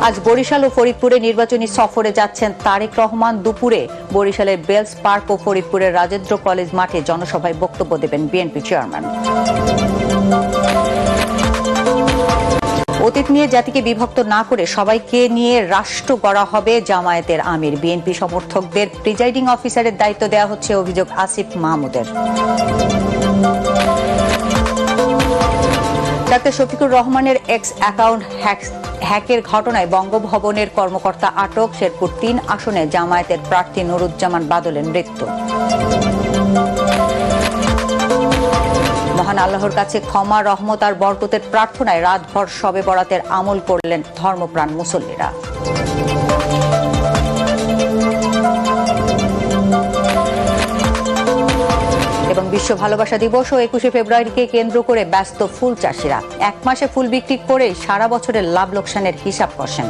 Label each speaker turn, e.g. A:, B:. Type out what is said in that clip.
A: আজ বরিশাল ও ফরিদপুরে নির্বাচনী সফরে যাচ্ছেন তারেক রহমান। দুপুরে বরিশালের বেলস পার্ক ও ফরিদপুরের রাজেন্দ্র কলেজ মাঠে জনসভায় বক্তব্য দেবেন বিএনপি চেয়ারম্যান। অতীত নিয়ে জাতিকে বিভক্ত না করে সবাইকে নিয়ে রাষ্ট্র গড়া হবে জামায়াতের আমির। বিএনপি সমর্থকদের প্রিজাইডিং অফিসারের দায়িত্ব দেওয়া হচ্ছে, অভিযোগ আসিফ মাহমুদের। ডাক্তার শফিকুর রহমানের এক্স অ্যাকাউন্ট হ্যাকের ঘটনায় বঙ্গভবনের কর্মকর্তা আটক। শেরপুর ৩ আসনে জামায়াতের প্রার্থী নুরুজ্জামান বাদলের মৃত্যু। মহান আল্লাহর কাছে ক্ষমা, রহমত আর বরকতের প্রার্থনায় রাতভর শবে বরাতের আমল করলেন ধর্মপ্রাণ মুসল্লিরা। এবং বিশ্ব ভালোবাসা দিবস ও ২১শে ফেব্রুয়ারিকে কেন্দ্র করে ব্যস্ত ফুল চাষিরা। এক মাসে ফুল বিক্রি করে সারা বছরের লাভ লোকসানের হিসাব কষেন।